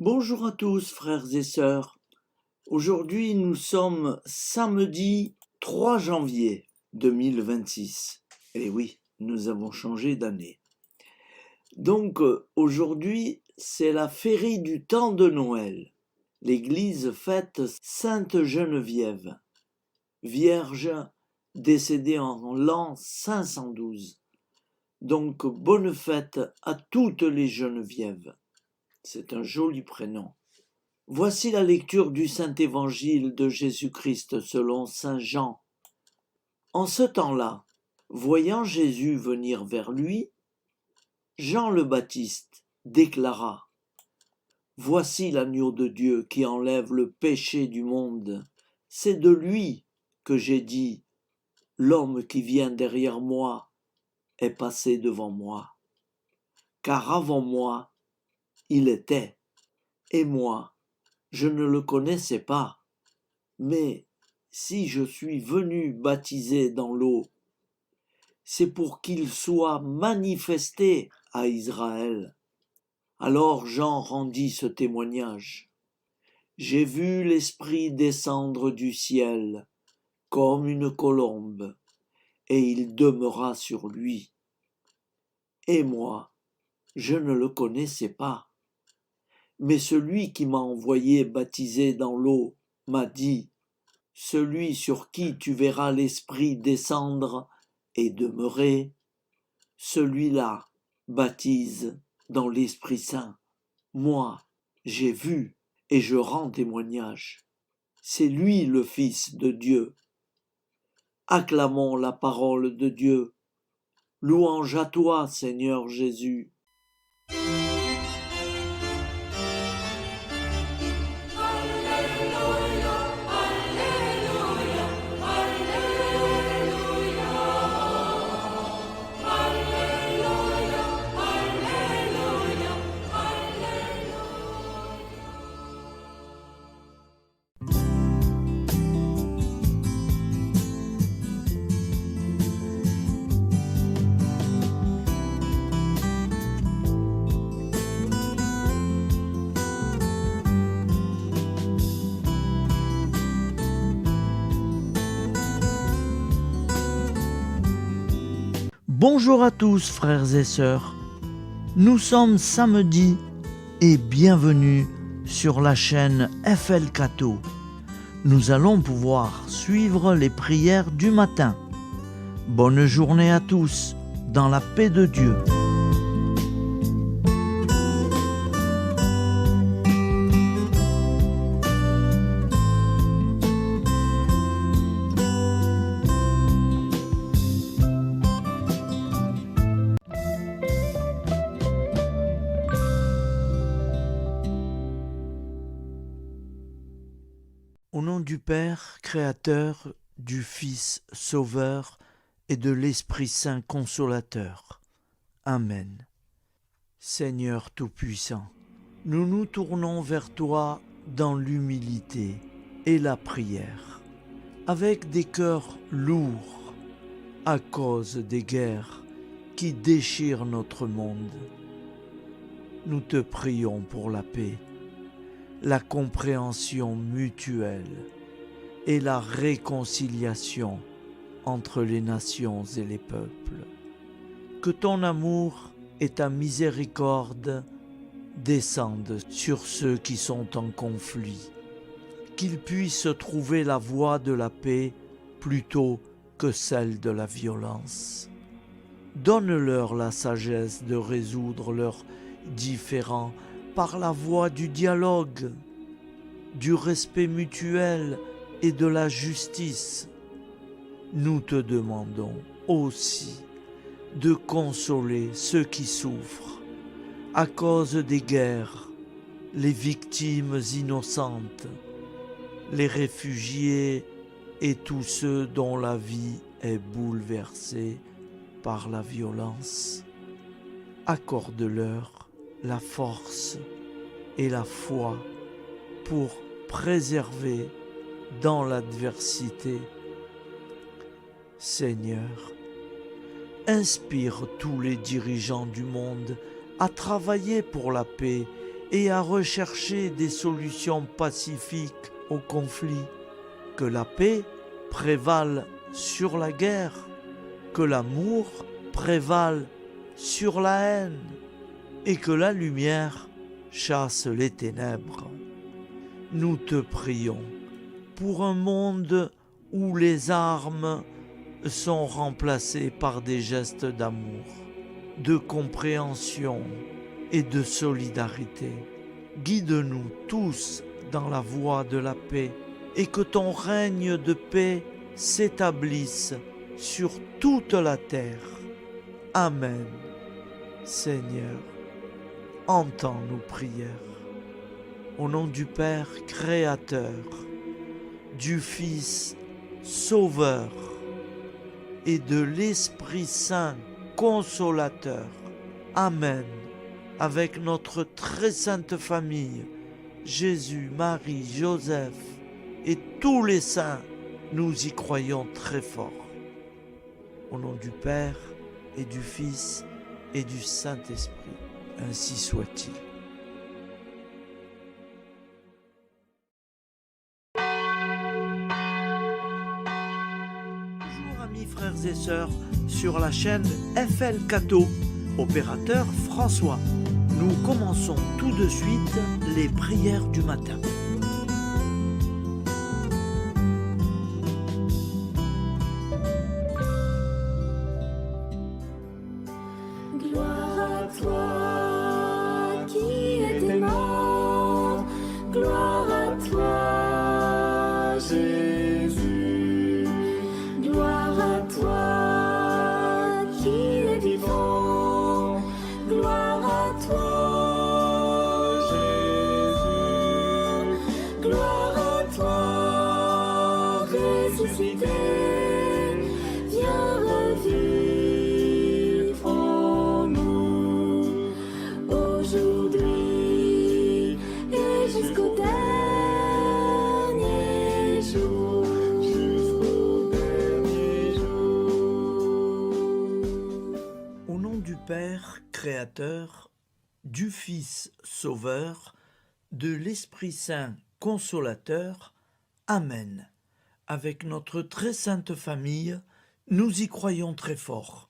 Bonjour à tous, frères et sœurs. Aujourd'hui, nous sommes samedi 3 janvier 2026. Et oui, nous avons changé d'année. Donc, aujourd'hui, c'est la féerie du temps de Noël. L'Église fête Sainte Geneviève, Vierge décédée en l'an 512. Donc, bonne fête à toutes les Genevièves. C'est un joli prénom. Voici la lecture du Saint-Évangile de Jésus-Christ selon saint Jean. En ce temps-là, voyant Jésus venir vers lui, Jean le Baptiste déclara : « Voici l'agneau de Dieu qui enlève le péché du monde. C'est de lui que j'ai dit : l'homme qui vient derrière moi est passé devant moi. Car avant moi, il était, et moi, je ne le connaissais pas, mais si je suis venu baptiser dans l'eau, c'est pour qu'il soit manifesté à Israël. » Alors Jean rendit ce témoignage. J'ai vu l'Esprit descendre du ciel comme une colombe, et il demeura sur lui. Et moi, je ne le connaissais pas. Mais celui qui m'a envoyé baptiser dans l'eau m'a dit : celui sur qui tu verras l'Esprit descendre et demeurer, celui-là baptise dans l'Esprit Saint. Moi, j'ai vu et je rends témoignage. C'est lui le Fils de Dieu. Acclamons la parole de Dieu. Louange à toi, Seigneur Jésus. Bonjour à tous, frères et sœurs. Nous sommes samedi et bienvenue sur la chaîne FL Cato. Nous allons pouvoir suivre les prières du matin. Bonne journée à tous, dans la paix de Dieu. Au nom du Père, Créateur, du Fils, Sauveur et de l'Esprit Saint Consolateur. Amen. Seigneur Tout-Puissant, nous nous tournons vers toi dans l'humilité et la prière, avec des cœurs lourds à cause des guerres qui déchirent notre monde. Nous te prions pour la paix, la compréhension mutuelle et la réconciliation entre les nations et les peuples. Que ton amour et ta miséricorde descendent sur ceux qui sont en conflit, qu'ils puissent trouver la voie de la paix plutôt que celle de la violence. Donne-leur la sagesse de résoudre leurs différends par la voie du dialogue, du respect mutuel et de la justice. Nous te demandons aussi de consoler ceux qui souffrent à cause des guerres, les victimes innocentes, les réfugiés et tous ceux dont la vie est bouleversée par la violence. Accorde-leur la force et la foi pour préserver dans l'adversité. Seigneur, inspire tous les dirigeants du monde à travailler pour la paix et à rechercher des solutions pacifiques aux conflits. Que la paix prévale sur la guerre, que l'amour prévale sur la haine et que la lumière chasse les ténèbres. Nous te prions pour un monde où les armes sont remplacées par des gestes d'amour, de compréhension et de solidarité. Guide-nous tous dans la voie de la paix et que ton règne de paix s'établisse sur toute la terre. Amen. Seigneur, entends nos prières. Au nom du Père Créateur, du Fils Sauveur et de l'Esprit Saint Consolateur. Amen. Avec notre très sainte famille, Jésus, Marie, Joseph et tous les saints, nous y croyons très fort. Au nom du Père et du Fils et du Saint-Esprit, ainsi soit-il. Bonjour amis frères et sœurs sur la chaîne FL Cato, opérateur François. Nous commençons tout de suite les prières du matin. Gloire à toi qui es mort, gloire à toi Jésus, gloire à toi qui es vivant, gloire à toi Jésus, gloire à toi ressuscité, viens revivre. Père Créateur, du Fils Sauveur, de l'Esprit Saint Consolateur. Amen. Avec notre très sainte famille, nous y croyons très fort.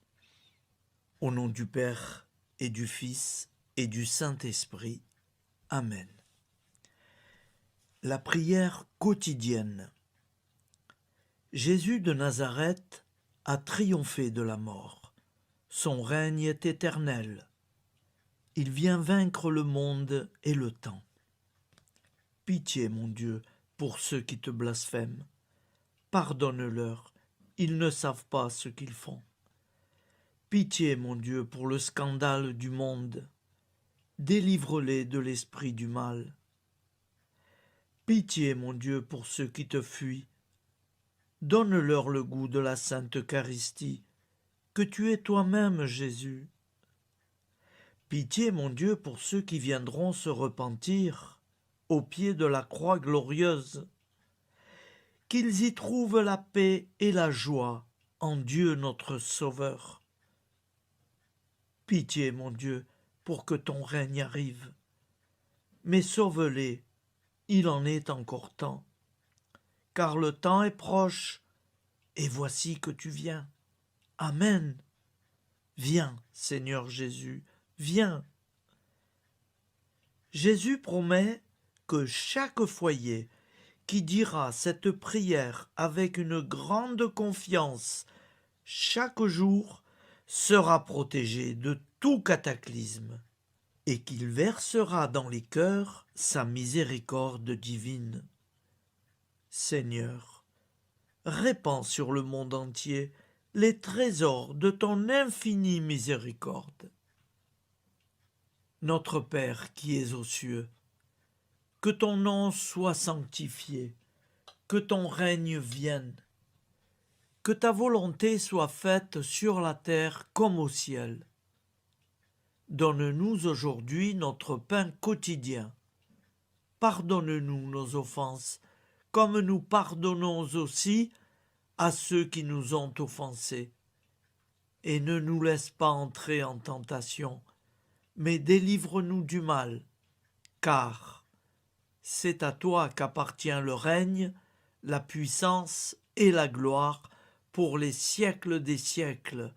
Au nom du Père et du Fils et du Saint-Esprit. Amen. La prière quotidienne. Jésus de Nazareth a triomphé de la mort. Son règne est éternel. Il vient vaincre le monde et le temps. Pitié, mon Dieu, pour ceux qui te blasphèment. Pardonne-leur, ils ne savent pas ce qu'ils font. Pitié, mon Dieu, pour le scandale du monde. Délivre-les de l'esprit du mal. Pitié, mon Dieu, pour ceux qui te fuient. Donne-leur le goût de la Sainte Eucharistie, que tu es toi-même, Jésus. Pitié, mon Dieu, pour ceux qui viendront se repentir au pied de la croix glorieuse, qu'ils y trouvent la paix et la joie en Dieu notre Sauveur. Pitié, mon Dieu, pour que ton règne arrive. Mais sauve-les, il en est encore temps, car le temps est proche, et voici que tu viens. Amen. Viens, Seigneur Jésus, viens. Jésus promet que chaque foyer qui dira cette prière avec une grande confiance chaque jour sera protégé de tout cataclysme et qu'il versera dans les cœurs sa miséricorde divine. Seigneur, répands sur le monde entier les trésors de ton infinie miséricorde. Notre Père qui es aux cieux, que ton nom soit sanctifié, que ton règne vienne, que ta volonté soit faite sur la terre comme au ciel. Donne-nous aujourd'hui notre pain quotidien. Pardonne-nous nos offenses, comme nous pardonnons aussi à ceux qui nous ont offensés. Et ne nous laisse pas entrer en tentation, mais délivre-nous du mal. car c'est à toi qu'appartient le règne, la puissance et la gloire pour les siècles des siècles.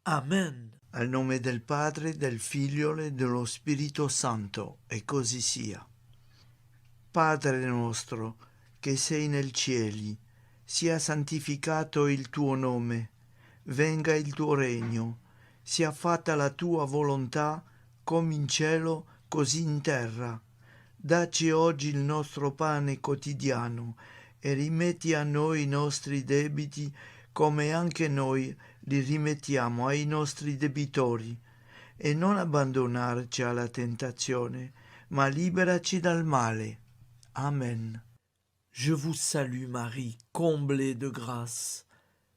Amen. Al nome del Padre, del Figlio e dello Spirito Santo, e così sia. Padre nostro, che sei nel cieli, sia santificato il tuo nome, venga il tuo regno, sia fatta la tua volontà, come in cielo, così in terra. Dacci oggi il nostro pane quotidiano e rimetti a noi i nostri debiti, come anche noi li rimettiamo ai nostri debitori, e non abbandonarci alla tentazione, ma liberaci dal male. Amen. Je vous salue Marie, comblée de grâce.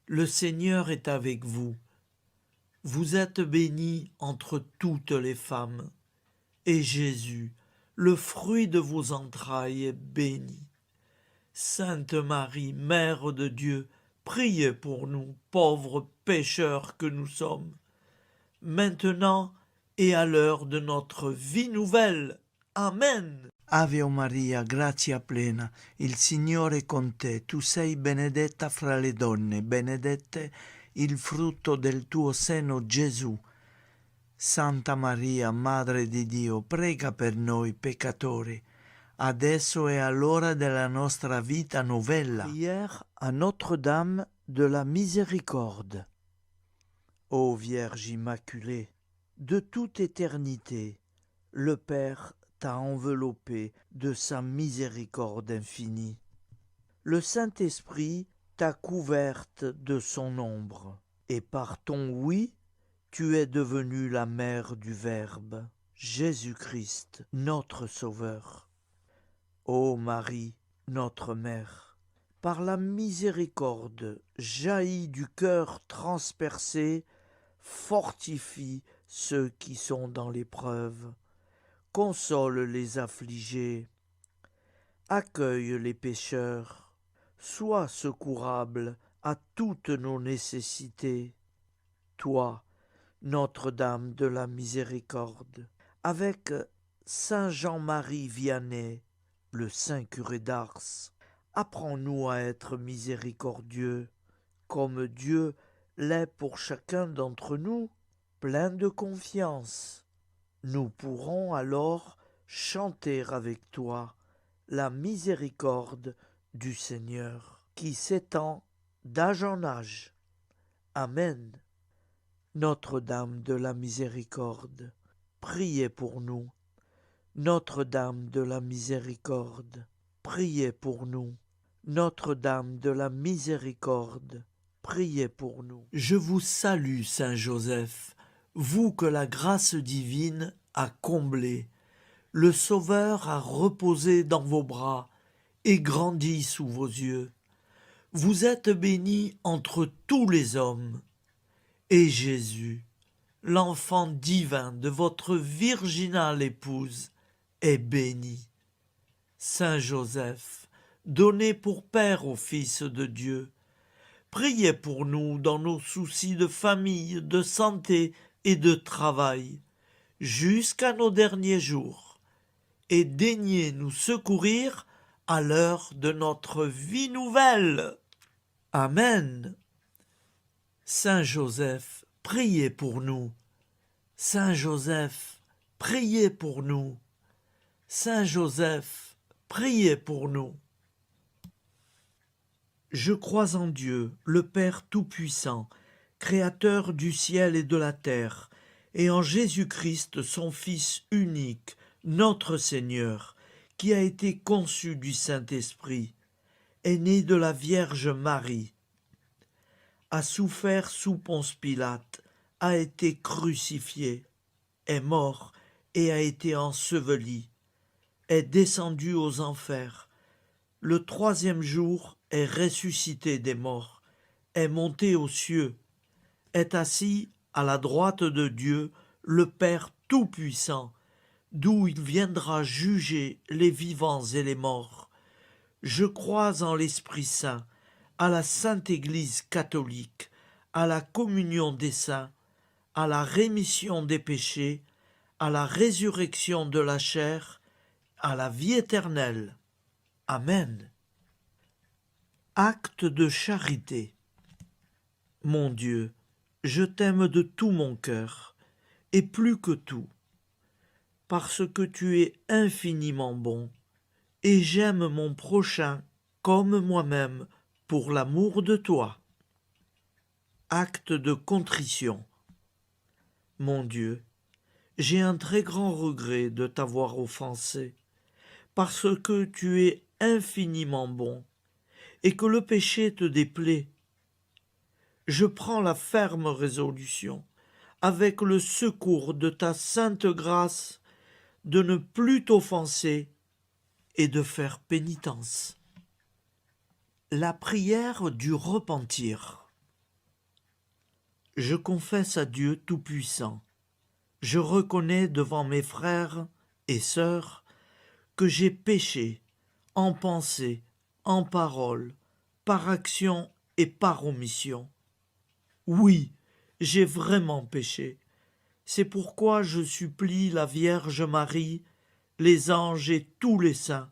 Le Seigneur est avec vous. Vous êtes bénie entre toutes les femmes, et Jésus, le fruit de vos entrailles, est béni. Sainte Marie, Mère de Dieu, priez pour nous, pauvres pécheurs que nous sommes, maintenant et à l'heure de notre vie nouvelle. Amen. Ave Maria, grazia plena, il Signore è con te, tu sei benedetta fra le donne, benedetto il frutto del tuo seno, Gesù. Santa Maria, Madre di Dio, prega per noi peccatori, adesso e all'ora della nostra vita novella. Prière à Notre-Dame de la Miséricorde. Ô Vierge Immaculée, de toute éternité, le Père t'a enveloppé de sa miséricorde infinie. Le Saint-Esprit t'a couverte de son ombre, et par ton oui, tu es devenue la mère du Verbe, Jésus-Christ, notre Sauveur. Ô Marie, notre Mère, par la miséricorde jaillie du cœur transpercé, fortifie ceux qui sont dans l'épreuve, console les affligés, accueille les pécheurs, sois secourable à toutes nos nécessités. Toi, Notre-Dame de la Miséricorde, avec Saint Jean-Marie Vianney, le Saint curé d'Ars, apprends-nous à être miséricordieux, comme Dieu l'est pour chacun d'entre nous, plein de confiance. Nous pourrons alors chanter avec toi la miséricorde du Seigneur, qui s'étend d'âge en âge. Amen. Notre-Dame de la Miséricorde, priez pour nous. Notre-Dame de la Miséricorde, priez pour nous. Notre-Dame de la Miséricorde, priez pour nous. Je vous salue, Saint Joseph, vous que la grâce divine a comblé. Le Sauveur a reposé dans vos bras et grandi sous vos yeux. Vous êtes bénie entre tous les hommes. Et Jésus, l'enfant divin de votre virginale épouse, est béni. Saint Joseph, donné pour Père au Fils de Dieu, priez pour nous dans nos soucis de famille, de santé et de travail, jusqu'à nos derniers jours, et daignez nous secourir à l'heure de notre vie nouvelle. Amen. Saint Joseph, priez pour nous. Saint Joseph, priez pour nous. Saint Joseph, priez pour nous. Je crois en Dieu, le Père Tout-Puissant, Créateur du ciel et de la terre, et en Jésus-Christ, son Fils unique, notre Seigneur, qui a été conçu du Saint-Esprit, est né de la Vierge Marie, a souffert sous Ponce Pilate, a été crucifié, est mort et a été enseveli, est descendu aux enfers, le troisième jour est ressuscité des morts, est monté aux cieux, est assis à la droite de Dieu, le Père Tout-Puissant, d'où il viendra juger les vivants et les morts. Je crois en l'Esprit Saint, à la Sainte Église catholique, à la communion des saints, à la rémission des péchés, à la résurrection de la chair à la vie éternelle. Amen. Acte de charité. Mon Dieu, je t'aime de tout mon cœur, et plus que tout, parce que tu es infiniment bon, et j'aime mon prochain comme moi-même pour l'amour de toi. Acte de contrition. Mon Dieu, j'ai un très grand regret de t'avoir offensé, parce que tu es infiniment bon, et que le péché te déplaît. Je prends la ferme résolution, avec le secours de ta sainte grâce, de ne plus t'offenser et de faire pénitence. La prière du repentir. Je confesse à Dieu Tout-Puissant. Je reconnais devant mes frères et sœurs que j'ai péché en pensée, en parole, par action et par omission. Oui, j'ai vraiment péché. C'est pourquoi je supplie la Vierge Marie, les anges et tous les saints,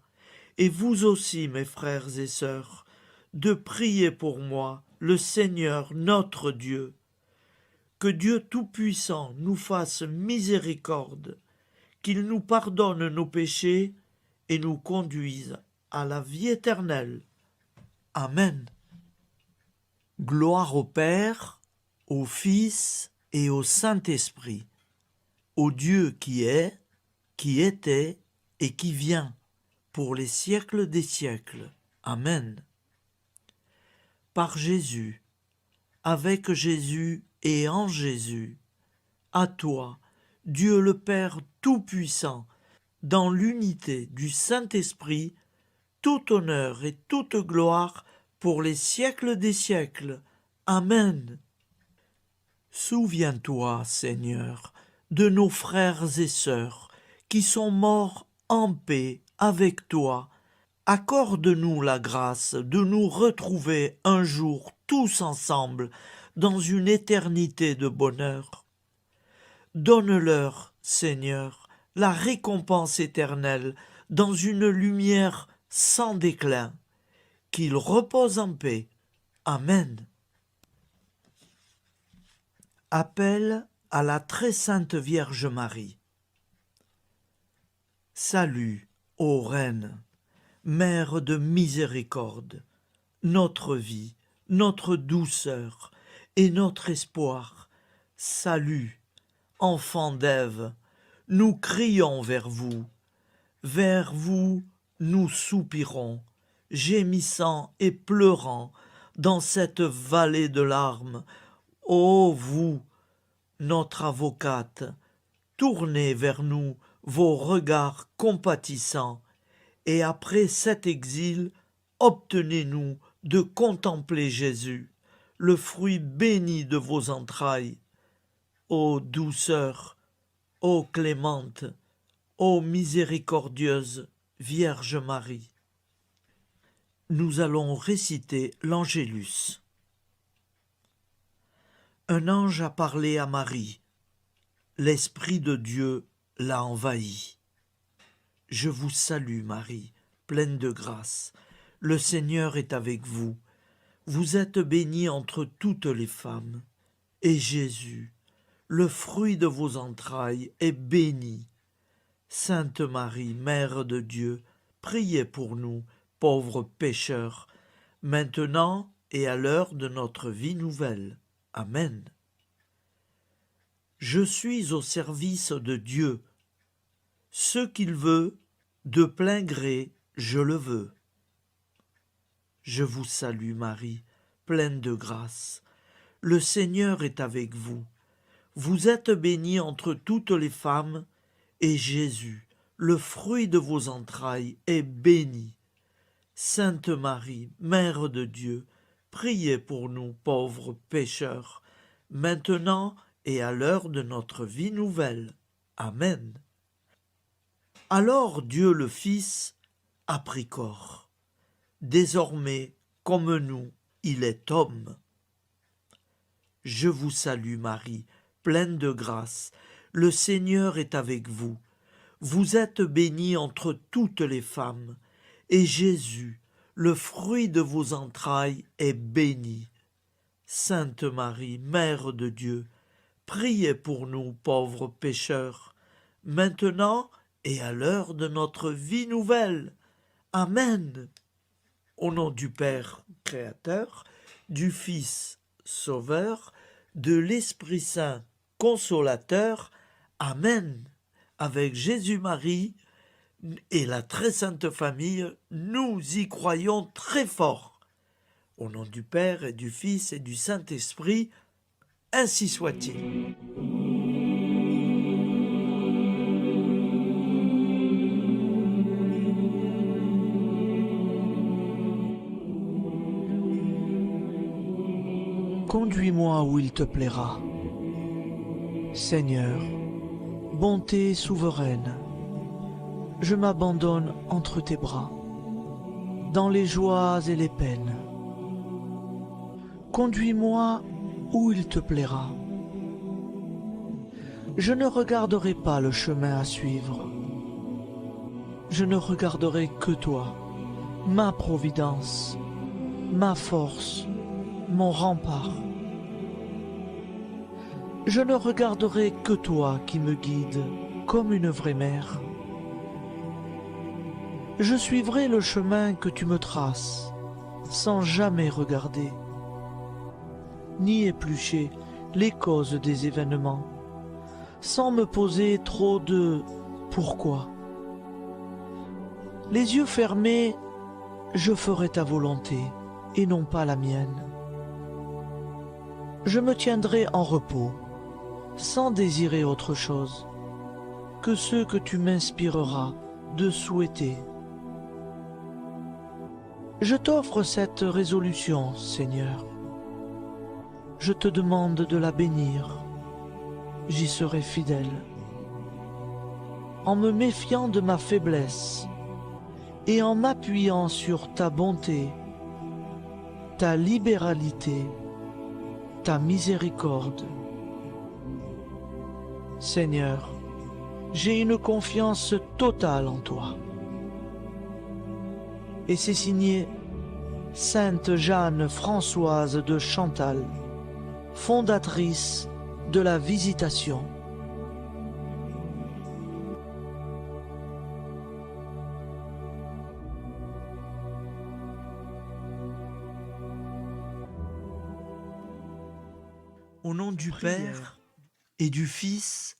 et vous aussi, mes frères et sœurs, de prier pour moi, le Seigneur notre Dieu. Que Dieu Tout-Puissant nous fasse miséricorde, qu'il nous pardonne nos péchés et nous conduise à la vie éternelle. Amen. Gloire au Père, au Fils et au Saint-Esprit, au Dieu qui est, qui était et qui vient, pour les siècles des siècles. Amen. Par Jésus, avec Jésus et en Jésus, à toi, Dieu le Père Tout-Puissant, dans l'unité du Saint-Esprit, tout honneur et toute gloire pour les siècles des siècles. Amen. Souviens-toi, Seigneur, de nos frères et sœurs qui sont morts en paix avec toi. Accorde-nous la grâce de nous retrouver un jour tous ensemble dans une éternité de bonheur. Donne-leur, Seigneur, la récompense éternelle dans une lumière sans déclin. Qu'ils reposent en paix. Amen. Appel à la très sainte Vierge Marie. Salut, ô Reine, Mère de miséricorde, notre vie, notre douceur et notre espoir. Salut, enfant d'Ève, nous crions vers vous. Vers vous, nous soupirons, gémissant et pleurant dans cette vallée de larmes. Ô vous, notre avocate, tournez vers nous vos regards compatissants, et après cet exil, obtenez-nous de contempler Jésus, le fruit béni de vos entrailles. Ô douceur, ô clémente, ô miséricordieuse Vierge Marie. Nous allons réciter l'Angélus. Un ange a parlé à Marie. L'Esprit de Dieu l'a envahi. Je vous salue, Marie, pleine de grâce. Le Seigneur est avec vous. Vous êtes bénie entre toutes les femmes. Et Jésus, le fruit de vos entrailles, est béni. Sainte Marie, Mère de Dieu, priez pour nous, pauvres pécheurs, maintenant et à l'heure de notre vie nouvelle. Amen. Je suis au service de Dieu. Ce qu'il veut, de plein gré, je le veux. Je vous salue, Marie, pleine de grâce. Le Seigneur est avec vous. Vous êtes bénie entre toutes les femmes, et Jésus, le fruit de vos entrailles, est béni. Sainte Marie, Mère de Dieu, priez pour nous pauvres pécheurs, maintenant et à l'heure de notre vie nouvelle. Amen. Alors Dieu le Fils a pris corps. Désormais, comme nous, il est homme. Je vous salue Marie, pleine de grâce. Le Seigneur est avec vous. Vous êtes bénie entre toutes les femmes, et Jésus, le fruit de vos entrailles, est béni. Sainte Marie, Mère de Dieu, priez pour nous pauvres pécheurs, maintenant et à l'heure de notre vie nouvelle. Amen. Au nom du Père Créateur, du Fils Sauveur, de l'Esprit Saint Consolateur. Amen. Avec Jésus-Marie et la très sainte famille, nous y croyons très fort. Au nom du Père et du Fils et du Saint-Esprit, ainsi soit-il. Conduis-moi où il te plaira. Seigneur, bonté souveraine, je m'abandonne entre tes bras, dans les joies et les peines. Conduis-moi où il te plaira. Je ne regarderai pas le chemin à suivre. Je ne regarderai que toi, ma providence, ma force, mon rempart. Je ne regarderai que toi qui me guides comme une vraie mère. Je suivrai le chemin que tu me traces, sans jamais regarder, ni éplucher les causes des événements, sans me poser trop de pourquoi. Les yeux fermés, je ferai ta volonté et non pas la mienne. Je me tiendrai en repos, sans désirer autre chose que ce que tu m'inspireras de souhaiter. Je t'offre cette résolution, Seigneur. Je te demande de la bénir. J'y serai fidèle. En me méfiant de ma faiblesse et en m'appuyant sur ta bonté, ta libéralité, ta miséricorde. Seigneur, j'ai une confiance totale en toi. Et c'est signé Sainte Jeanne Françoise de Chantal, fondatrice de la Visitation. Au nom du Père et du Fils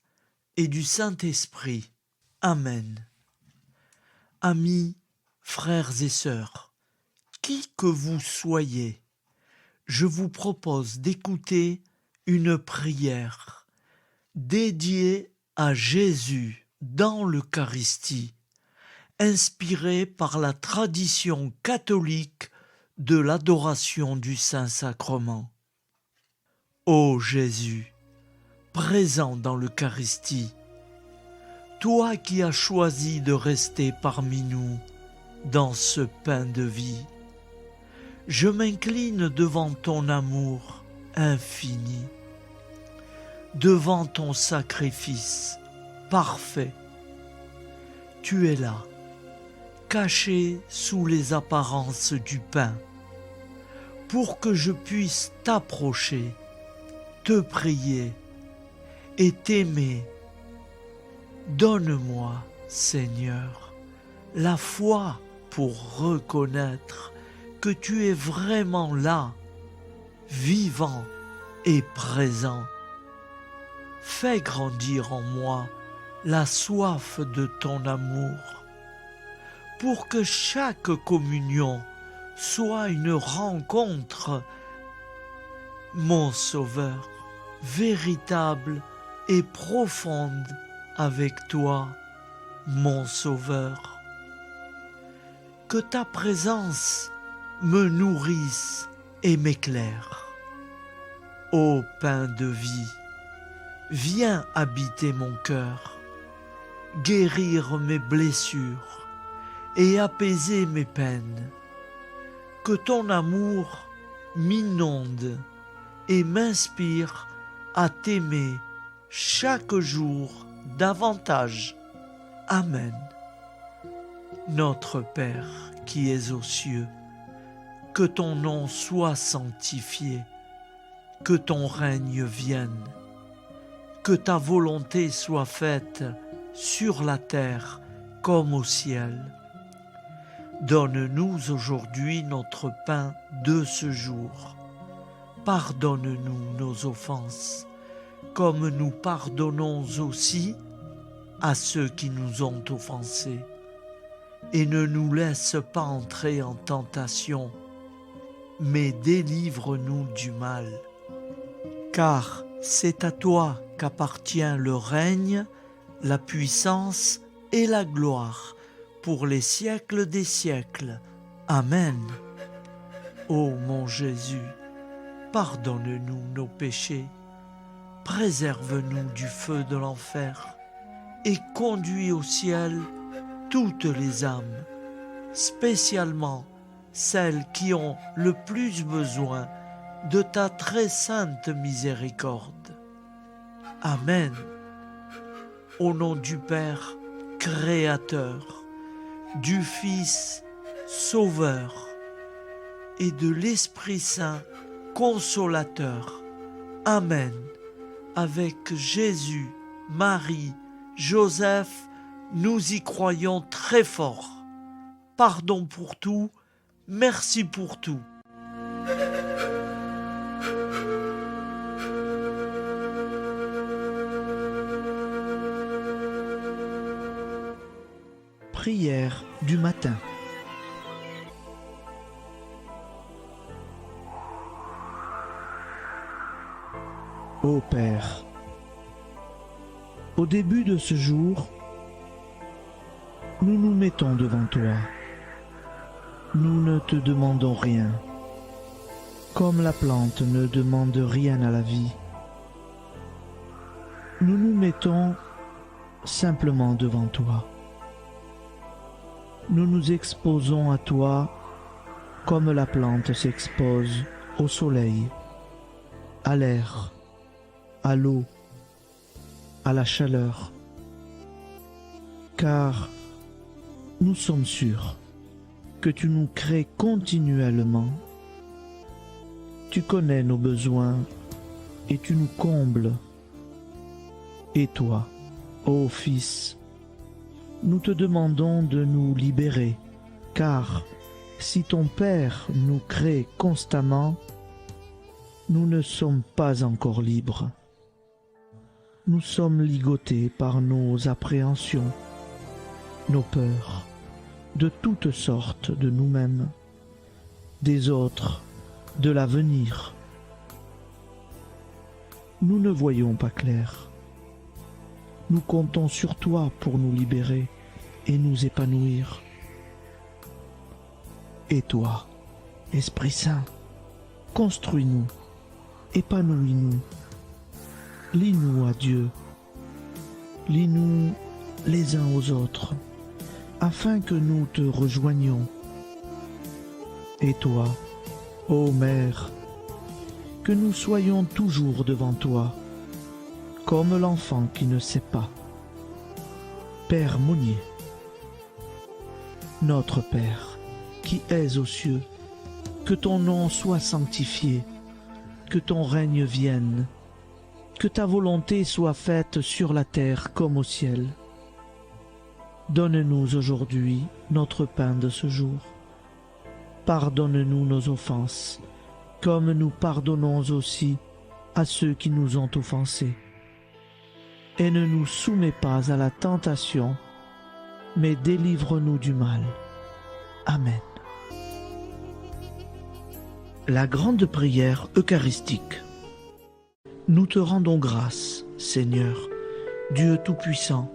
et du Saint-Esprit. Amen. Amis, frères et sœurs, qui que vous soyez, je vous propose d'écouter une prière dédiée à Jésus dans l'Eucharistie, inspirée par la tradition catholique de l'adoration du Saint-Sacrement. Ô Jésus, présent dans l'Eucharistie, toi qui as choisi de rester parmi nous dans ce pain de vie, je m'incline devant ton amour infini, devant ton sacrifice parfait. Tu es là, caché sous les apparences du pain, pour que je puisse t'approcher, te prier et t'aimer. Donne-moi, Seigneur, la foi pour reconnaître que tu es vraiment là, vivant et présent. Fais grandir en moi la soif de ton amour, pour que chaque communion soit une rencontre, mon Sauveur, véritable et profonde avec toi, mon Sauveur. Que ta présence me nourrisse et m'éclaire. Ô pain de vie, viens habiter mon cœur, guérir mes blessures et apaiser mes peines. Que ton amour m'inonde et m'inspire à t'aimer chaque jour davantage. Amen. Notre Père qui es aux cieux, que ton nom soit sanctifié, que ton règne vienne, que ta volonté soit faite sur la terre comme au ciel. Donne-nous aujourd'hui notre pain de ce jour. Pardonne-nous nos offenses, comme nous pardonnons aussi à ceux qui nous ont offensés. Et ne nous laisse pas entrer en tentation, mais délivre-nous du mal. Car c'est à toi qu'appartient le règne, la puissance et la gloire pour les siècles des siècles. Amen. Ô mon Jésus, pardonne-nous nos péchés, préserve-nous du feu de l'enfer et conduis au ciel toutes les âmes, spécialement celles qui ont le plus besoin de ta très sainte miséricorde. Amen. Au nom du Père Créateur, du Fils Sauveur et de l'Esprit Saint Consolateur. Amen. Avec Jésus, Marie, Joseph, nous y croyons très fort. Pardon pour tout, merci pour tout. Prière du matin. Ô Père, au début de ce jour, nous nous mettons devant toi. Nous ne te demandons rien, comme la plante ne demande rien à la vie. Nous nous mettons simplement devant toi. Nous nous exposons à toi comme la plante s'expose au soleil, à l'air, à l'eau, à la chaleur. Car nous sommes sûrs que tu nous crées continuellement. Tu connais nos besoins et tu nous combles. Et toi, ô Fils, nous te demandons de nous libérer, car si ton Père nous crée constamment, nous ne sommes pas encore libres. Nous sommes ligotés par nos appréhensions, nos peurs, de toutes sortes de nous-mêmes, des autres, de l'avenir. Nous ne voyons pas clair. Nous comptons sur toi pour nous libérer et nous épanouir. Et toi, Esprit Saint, construis-nous, épanouis-nous, lie-nous à Dieu, lie-nous les uns aux autres, afin que nous te rejoignions. Et toi, ô Mère, que nous soyons toujours devant toi, comme l'enfant qui ne sait pas. Père Monnier, notre Père, qui es aux cieux, que ton nom soit sanctifié, que ton règne vienne, que ta volonté soit faite sur la terre comme au ciel. Donne-nous aujourd'hui notre pain de ce jour. Pardonne-nous nos offenses, comme nous pardonnons aussi à ceux qui nous ont offensés. Et ne nous soumets pas à la tentation, mais délivre-nous du mal. Amen. La grande prière eucharistique. Nous te rendons grâce, Seigneur, Dieu Tout-Puissant,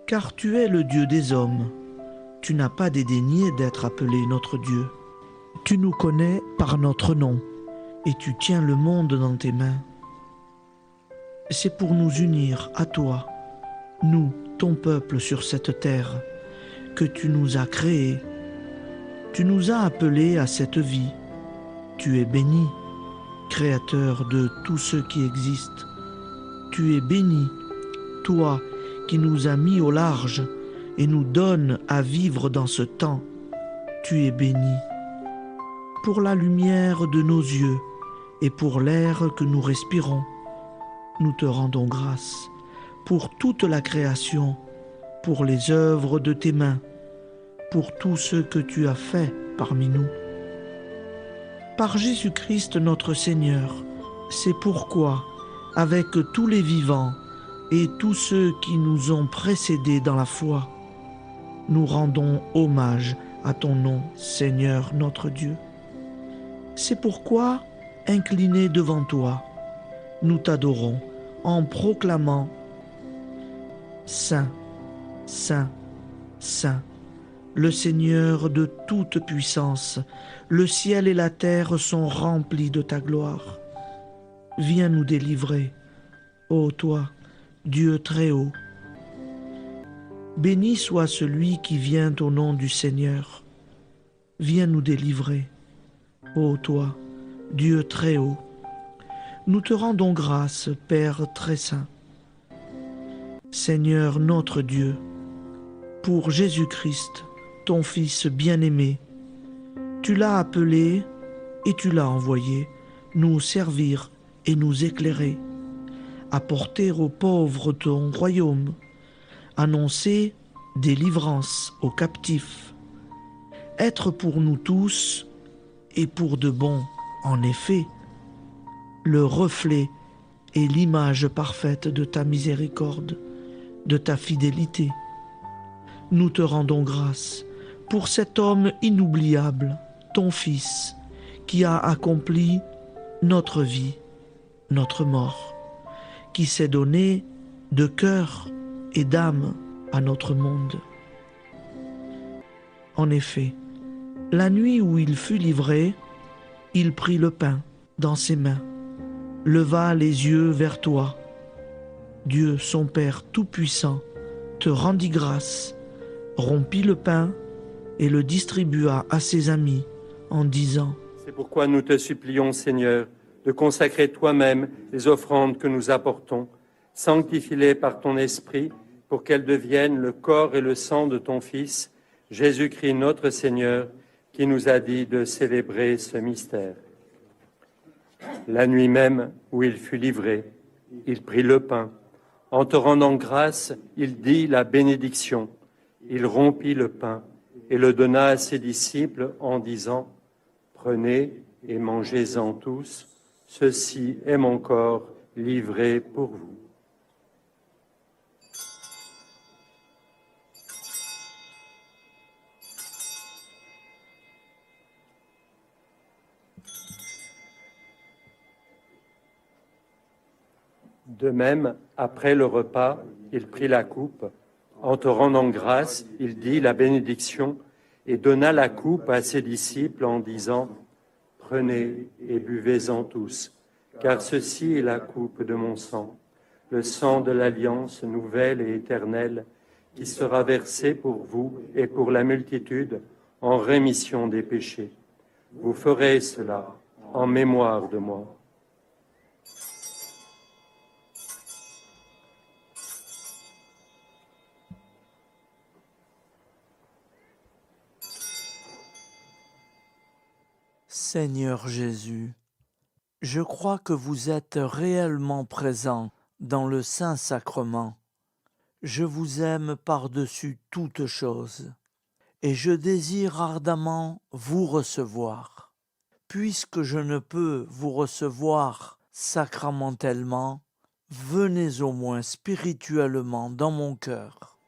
car tu es le Dieu des hommes. Tu n'as pas dédaigné d'être appelé notre Dieu. Tu nous connais par notre nom, et tu tiens le monde dans tes mains. C'est pour nous unir à toi, nous, ton peuple sur cette terre, que tu nous as créés. Tu nous as appelés à cette vie. Tu es béni, Créateur de tout ce qui existe. Tu es béni, toi qui nous as mis au large et nous donne à vivre dans ce temps. Tu es béni. Pour la lumière de nos yeux et pour l'air que nous respirons, nous te rendons grâce. Pour toute la création, pour les œuvres de tes mains, pour tout ce que tu as fait parmi nous. Par Jésus-Christ notre Seigneur, c'est pourquoi, avec tous les vivants et tous ceux qui nous ont précédés dans la foi, nous rendons hommage à ton nom, Seigneur notre Dieu. C'est pourquoi, inclinés devant toi, nous t'adorons en proclamant « Saint, Saint, Saint ». Le Seigneur de toute puissance, le ciel et la terre sont remplis de ta gloire. Viens nous délivrer, ô toi, Dieu très haut. Béni soit celui qui vient au nom du Seigneur. Viens nous délivrer, ô toi, Dieu très haut. Nous te rendons grâce, Père très saint. Seigneur notre Dieu, pour Jésus-Christ, ton Fils bien-aimé, tu l'as appelé et tu l'as envoyé nous servir et nous éclairer, apporter aux pauvres ton royaume, annoncer délivrance aux captifs, être pour nous tous et pour de bon, en effet, le reflet et l'image parfaite de ta miséricorde, de ta fidélité. Nous te rendons grâce pour cet homme inoubliable, ton Fils, qui a accompli notre vie, notre mort, qui s'est donné de cœur et d'âme à notre monde. En effet, la nuit où il fut livré, il prit le pain dans ses mains, leva les yeux vers toi. Dieu, son Père Tout-Puissant, te rendit grâce, rompit le pain et le distribua à ses amis en disant : C'est pourquoi nous te supplions, Seigneur, de consacrer toi-même les offrandes que nous apportons, sanctifie-les par ton Esprit, pour qu'elles deviennent le corps et le sang de ton Fils, Jésus-Christ notre Seigneur, qui nous a dit de célébrer ce mystère. La nuit même où il fut livré, il prit le pain. En te rendant grâce, il dit la bénédiction. Il rompit le pain et le donna à ses disciples en disant : Prenez et mangez-en tous, ceci est mon corps livré pour vous. De même, après le repas, il prit la coupe. En te rendant grâce, il dit la bénédiction et donna la coupe à ses disciples en disant : Prenez et buvez-en tous, car ceci est la coupe de mon sang, le sang de l'alliance nouvelle et éternelle, qui sera versé pour vous et pour la multitude en rémission des péchés. Vous ferez cela en mémoire de moi. Seigneur Jésus, je crois que vous êtes réellement présent dans le Saint-Sacrement. Je vous aime par-dessus toute chose et je désire ardemment vous recevoir. Puisque je ne peux vous recevoir sacramentellement, venez au moins spirituellement dans mon cœur.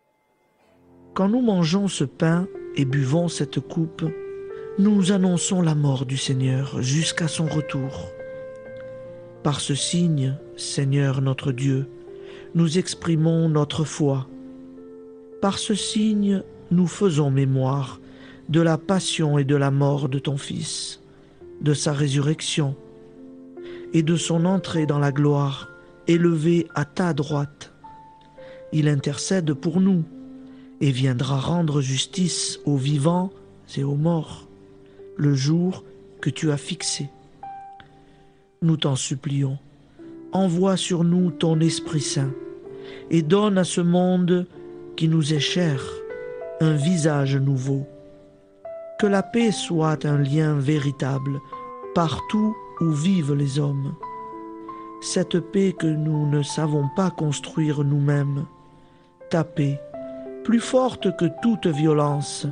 Quand nous mangeons ce pain et buvons cette coupe, nous annonçons la mort du Seigneur jusqu'à son retour. Par ce signe, Seigneur notre Dieu, nous exprimons notre foi. Par ce signe, nous faisons mémoire de la passion et de la mort de ton Fils, de sa résurrection et de son entrée dans la gloire, élevé à ta droite. Il intercède pour nous et viendra rendre justice aux vivants et aux morts, le jour que tu as fixé. Nous t'en supplions, envoie sur nous ton Esprit Saint et donne à ce monde qui nous est cher un visage nouveau. Que la paix soit un lien véritable partout où vivent les hommes. Cette paix que nous ne savons pas construire nous-mêmes. Ta paix, plus forte que toute violence.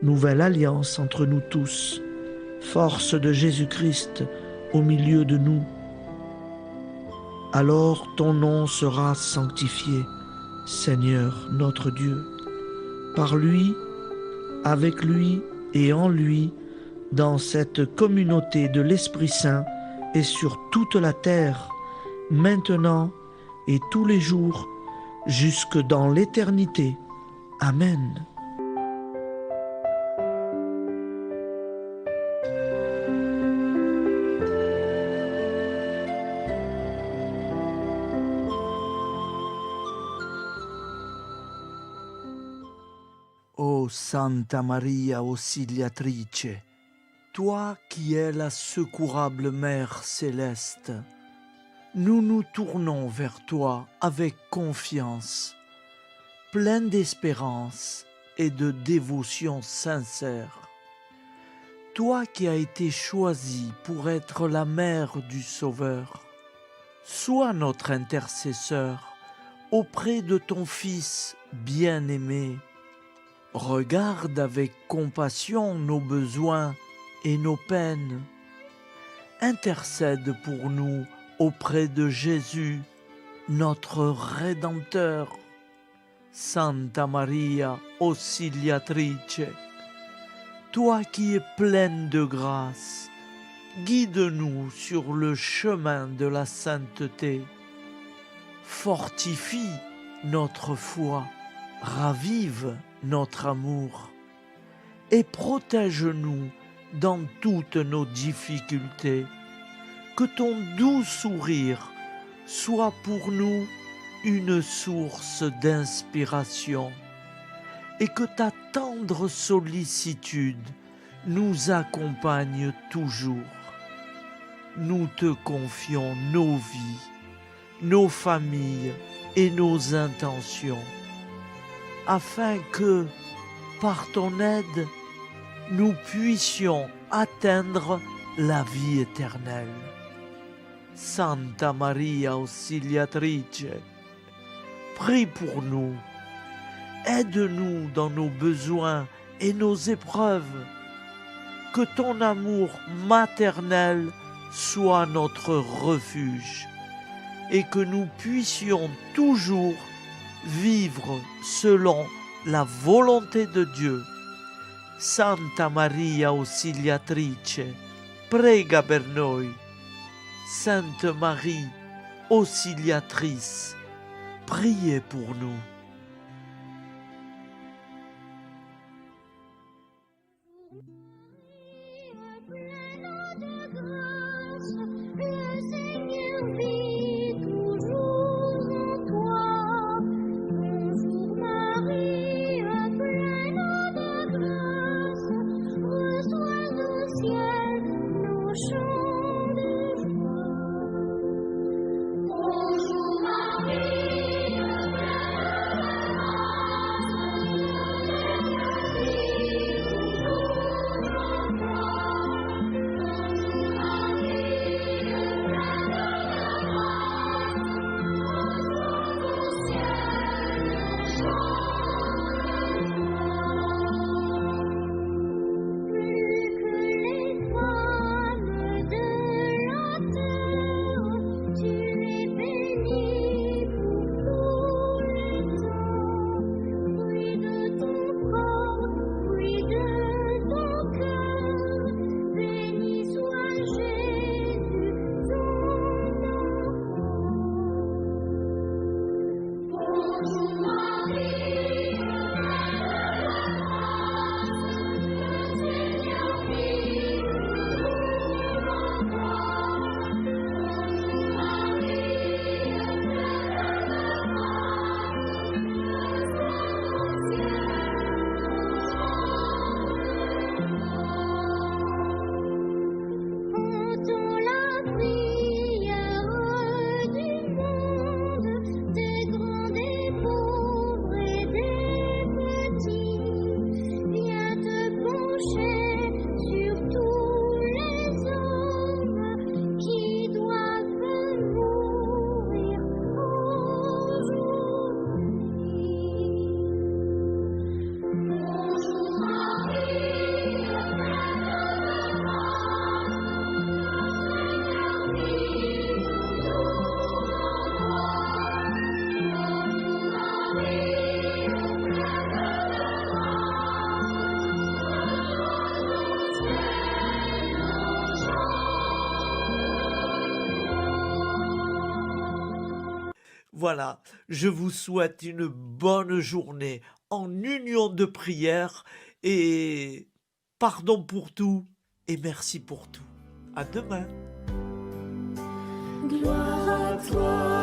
Nouvelle alliance entre nous tous. Force de Jésus-Christ au milieu de nous. Alors ton nom sera sanctifié, Seigneur notre Dieu. Par lui, avec lui et en lui, dans cette communauté de l'Esprit Saint et sur toute la terre, maintenant et tous les jours, jusque dans l'éternité. Amen. Ô Santa Maria Auxiliatrice, toi qui es la secourable Mère céleste, nous nous tournons vers toi avec confiance, plein d'espérance et de dévotion sincère. Toi qui as été choisie pour être la mère du Sauveur, sois notre intercesseur auprès de ton Fils bien-aimé. Regarde avec compassion nos besoins et nos peines. Intercède pour nous auprès de Jésus, notre Rédempteur. Santa Maria Auxiliatrice, toi qui es pleine de grâce, guide-nous sur le chemin de la sainteté. Fortifie notre foi, ravive notre amour et protège-nous dans toutes nos difficultés. Que ton doux sourire soit pour nous une source d'inspiration et que ta tendre sollicitude nous accompagne toujours. Nous te confions nos vies, nos familles et nos intentions, afin que, par ton aide, nous puissions atteindre la vie éternelle. Santa Maria Auxiliatrice, prie pour nous, aide-nous dans nos besoins et nos épreuves, que ton amour maternel soit notre refuge et que nous puissions toujours vivre selon la volonté de Dieu. Santa Maria Auxiliatrice, prega per noi. Sainte Marie, Auxiliatrice, priez pour nous. Le Seigneur vit toujours en toi. Bonjour Marie, pleine de grâce, reçois au ciel nos chants de joie. Bonjour Marie, pleine de grâce, le Seigneur vit toujours Voilà, je vous souhaite une bonne journée en union de prière et pardon pour tout et merci pour tout. À demain. Gloire à toi,